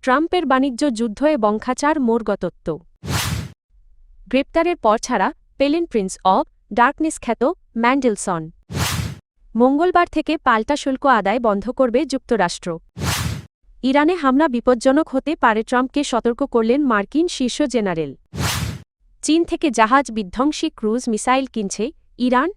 ট্রাম্পের বাণিজ্য যুদ্ধ এবং খাঁচার মোড়গতত্ত্ব। গ্রেপ্তারের পর ছাড়া পেলেন প্রিন্স অব ডার্কনেস খ্যাত ম্যান্ডেলসন। মঙ্গলবার থেকে পাল্টা শুল্ক আদায় বন্ধ করবে যুক্তরাষ্ট্র। ইরানে হামলা বিপজ্জনক হতে পারে, ট্রাম্পকে সতর্ক করলেন মার্কিন শীর্ষ জেনারেল। চীন থেকে জাহাজ বিধ্বংসী ক্রুজ মিসাইল কিনছে ইরান।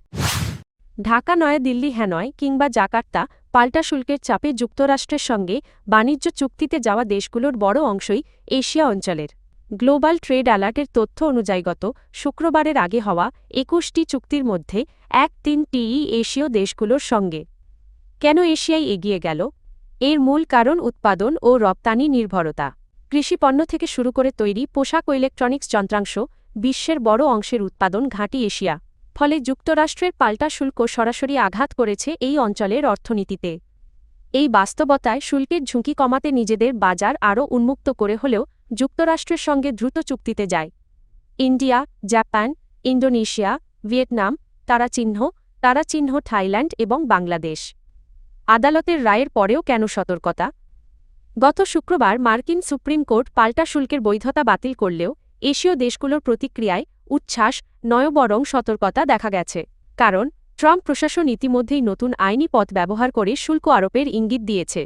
ঢাকা নয়াদিল্লি হ্যানয় কিংবা জাকার্তা পাল্টা শুল্কের চাপে যুক্তরাষ্ট্রের সঙ্গে বাণিজ্য চুক্তিতে যাওয়া দেশগুলোর বড় অংশই এশিয়া অঞ্চলের। গ্লোবাল ট্রেড অ্যালার্টের তথ্য অনুযায়ী গত শুক্রবারের আগে হওয়া ২১টি চুক্তির মধ্যে ৩টিই এশীয় দেশগুলোর সঙ্গে। কেন এশিয়ায় এগিয়ে গেল? এর মূল কারণ উৎপাদন ও রপ্তানি নির্ভরতা। কৃষিপণ্য থেকে শুরু করে তৈরি পোশাক ও ইলেকট্রনিক্স যন্ত্রাংশ বিশ্বের বড় অংশের উৎপাদন ঘাঁটি এশিয়া। ফলে যুক্তরাষ্ট্রের পাল্টা শুল্ক সরাসরি আঘাত করেছে এই অঞ্চলের অর্থনীতিতে। এই বাস্তবতায় শুল্কের ঝুঁকি কমাতে নিজেদের বাজার আরও উন্মুক্ত করে হলেও যুক্তরাষ্ট্রের সঙ্গে দ্রুত চুক্তিতে যায় ইন্ডিয়া, জাপান, ইন্দোনেশিয়া, ভিয়েতনাম, তারাচিহ্ন থাইল্যান্ড এবং বাংলাদেশ। আদালতের রায়ের পরেও কেন সতর্কতা? গত শুক্রবার মার্কিন সুপ্রিম কোর্ট পাল্টা শুল্কের বৈধতা বাতিল করলেও এশীয় দেশগুলোর প্রতিক্রিয়ায় উচ্ছ্বাস নয়, বরং সতর্কতা দেখা গেছে। কারণ ট্রাম্প প্রশাসন ইতিমধ্যেই নতুন আইনি পথ ব্যবহার করে শুল্ক আরোপের ইঙ্গিত দিয়েছে।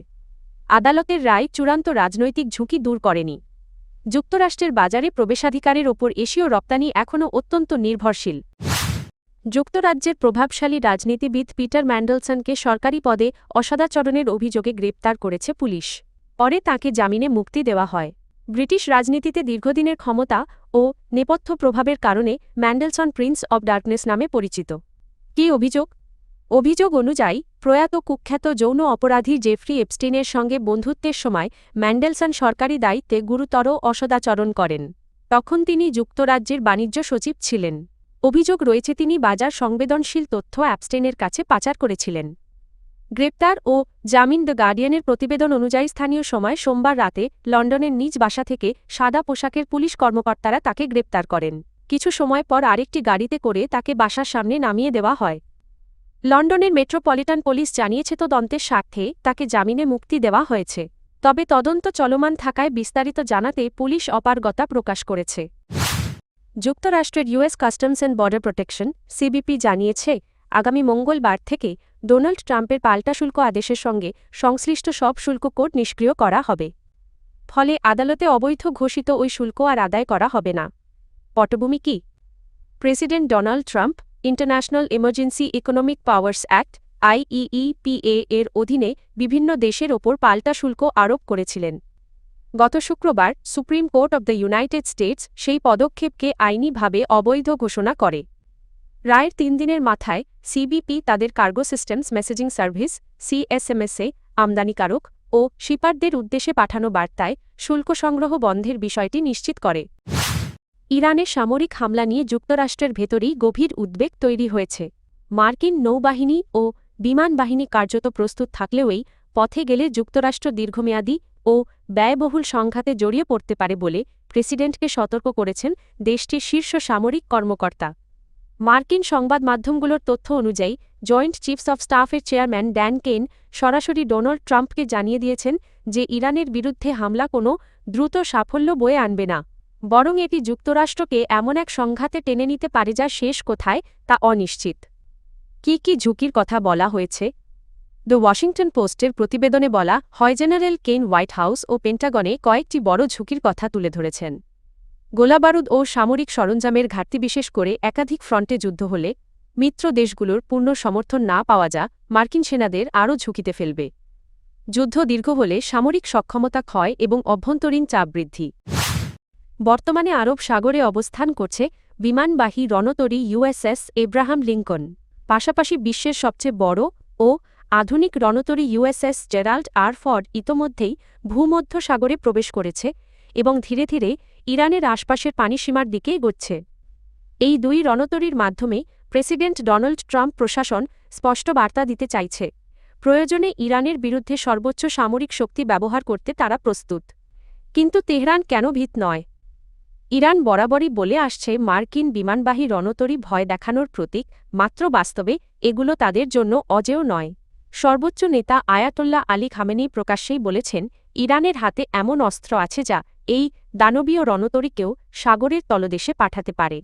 আদালতের রায় চূড়ান্ত রাজনৈতিক ঝুঁকি দূর করেনি। যুক্তরাষ্ট্রের বাজারে প্রবেশাধিকারের ওপর এশীয় রপ্তানি এখনও অত্যন্ত নির্ভরশীল। যুক্তরাজ্যের প্রভাবশালী রাজনীতিবিদ পিটার ম্যান্ডেলসনকে সরকারি পদে অসদাচরণের অভিযোগে গ্রেপ্তার করেছে পুলিশ। পরে তাঁকে জামিনে মুক্তি দেওয়া হয়। ব্রিটিশ রাজনীতিতে দীর্ঘদিনের ক্ষমতা ও নেপথ্য প্রভাবের কারণে ম্যান্ডেলসন প্রিন্স অব ডার্কনেস নামে পরিচিত। কী অভিযোগ? অভিযোগ অনুযায়ী প্রয়াত কুখ্যাত যৌন অপরাধী জেফ্রি এপস্টিনের সঙ্গে বন্ধুত্বের সময় ম্যান্ডেলসন সরকারি দায়িত্বে গুরুতর অসদাচরণ করেন। তখন তিনি যুক্তরাজ্যের বাণিজ্য সচিব ছিলেন। অভিযোগ রয়েছে তিনি বাজার সংবেদনশীল তথ্য অ্যাপস্টেনের কাছে পাচার করেছিলেন। গ্রেপ্তার ও জামিন দ্য গার্ডিয়ানের প্রতিবেদন অনুযায়ী স্থানীয় সময় সোমবার রাতে লন্ডনের নিজ বাসা থেকে সাদা পোশাকের পুলিশ কর্মকর্তারা তাকে গ্রেপ্তার করেন। কিছু সময় পর আরেকটি গাড়িতে করে তাকে বাসার সামনে নামিয়ে দেওয়া হয়। লন্ডনের মেট্রোপলিটন পুলিশ জানিয়েছে তদন্তের স্বার্থে তাকে জামিনে মুক্তি দেওয়া হয়েছে। তবে তদন্ত চলমান থাকায় বিস্তারিত জানাতে পুলিশ অপারগতা প্রকাশ করেছে। যুক্তরাষ্ট্রের US customs and border protection CBP জানিয়েছে আগামী মঙ্গলবার থেকে ডোনাল্ড ট্রাম্পের পাল্টা শুল্ক আদেশের সঙ্গে সংশ্লিষ্ট সব শুল্ক কোড নিষ্ক্রিয় করা হবে। ফলে আদালতে অবৈধ ঘোষিত ওই শুল্ক আর আদায় করা হবে না। পটভূমি কি? President Donald Trump International Emergency Economic Powers Act IEEPA এর অধীনে বিভিন্ন দেশের ওপর পাল্টা শুল্ক আরোপ করেছিলেন। গত শুক্রবার supreme court of the United states সেই পদক্ষেপকে আইনিভাবে অবৈধ ঘোষণা করে। রায়ের ৩ দিনের মাথায় সিবিপি তাদের কার্গো সিস্টেমস মেসেজিং সার্ভিস সিএসএমএসে আমদানিকারক ও শিপারদের উদ্দেশ্যে পাঠানো বার্তায় শুল্ক সংগ্রহ বন্ধের বিষয়টি নিশ্চিত করে। ইরানের সামরিক হামলা নিয়ে যুক্তরাষ্ট্রের ভেতরেই গভীর উদ্বেগ তৈরি হয়েছে। মার্কিন নৌবাহিনী ও বিমান বাহিনী কার্যত প্রস্তুত থাকলেও এই পথে গেলে যুক্তরাষ্ট্র দীর্ঘমেয়াদী ও ব্যয়বহুল সংঘাতে জড়িয়ে পড়তে পারে বলে প্রেসিডেন্টকে সতর্ক করেছেন দেশটির শীর্ষ সামরিক কর্মকর্তা। মার্কিন সংবাদ মাধ্যমগুলোর তথ্য অনুযায়ী জয়েন্ট চিফস অব স্টাফের চেয়ারম্যান ড্যান কেন সরাসরি ডোনাল্ড ট্রাম্পকে জানিয়ে দিয়েছেন যে ইরানের বিরুদ্ধে হামলা কোনো দ্রুত সাফল্য বয়ে আনবে না, বরং এটি যুক্তরাষ্ট্রকে এমন এক সংঘাতে টেনে নিতে পারে যা শেষ কোথায় তা অনিশ্চিত। কী কী ঝুঁকির কথা বলা হয়েছে? দ্য ওয়াশিংটন পোস্টের প্রতিবেদনে বলা হয় জেনারেল কেন হোয়াইট হাউস ও পেন্টাগনে কয়েকটি বড় ঝুঁকির কথা তুলে ধরেছেন। গোলাবারুদ ও সামরিক সরঞ্জামের ঘাটতি, বিশেষ করে একাধিক ফ্রন্টে যুদ্ধ হলে মিত্র দেশগুলোর পূর্ণ সমর্থন না পাওয়া যা মার্কিন সেনাদের আরও ঝুঁকিতে ফেলবে। যুদ্ধ দীর্ঘ হলে সামরিক সক্ষমতা ক্ষয় এবং অভ্যন্তরীণ চাপ বৃদ্ধি। বর্তমানে আরব সাগরে অবস্থান করছে বিমানবাহী রণতরী ইউএসএস এব্রাহাম লিঙ্কন। পাশাপাশি বিশ্বের সবচেয়ে বড় ও আধুনিক রণতরী ইউএসএস জেরাল্ড আর ফর্ড ইতোমধ্যেই ভূমধ্য সাগরে প্রবেশ করেছে এবং ধীরে ধীরে ইরানের আশপাশের পানিসীমার দিকে এগোচ্ছে। এই দুই রণতরীর মাধ্যমে প্রেসিডেন্ট ডোনাল্ড ট্রাম্প প্রশাসন স্পষ্ট বার্তা দিতে চাইছে, প্রয়োজনে ইরানের বিরুদ্ধে সর্বোচ্চ সামরিক শক্তি ব্যবহার করতে তারা প্রস্তুত। কিন্তু তেহরান কেন ভীত নয়? ইরান বরাবরই বলে আসছে মার্কিন বিমানবাহী রণতরী ভয় দেখানোর প্রতীক, মাত্র বাস্তবে এগুলো তাদের জন্য অজেয় নয়। সর্বোচ্চ নেতা আয়াতোল্লাহ আলী খামেনেই প্রকাশ্যেই বলেছেন ইরানের হাতে এমন অস্ত্র আছে যা এই দানবীয় রণতরীকেও সাগরের তলদেশে পাঠাতে পারে।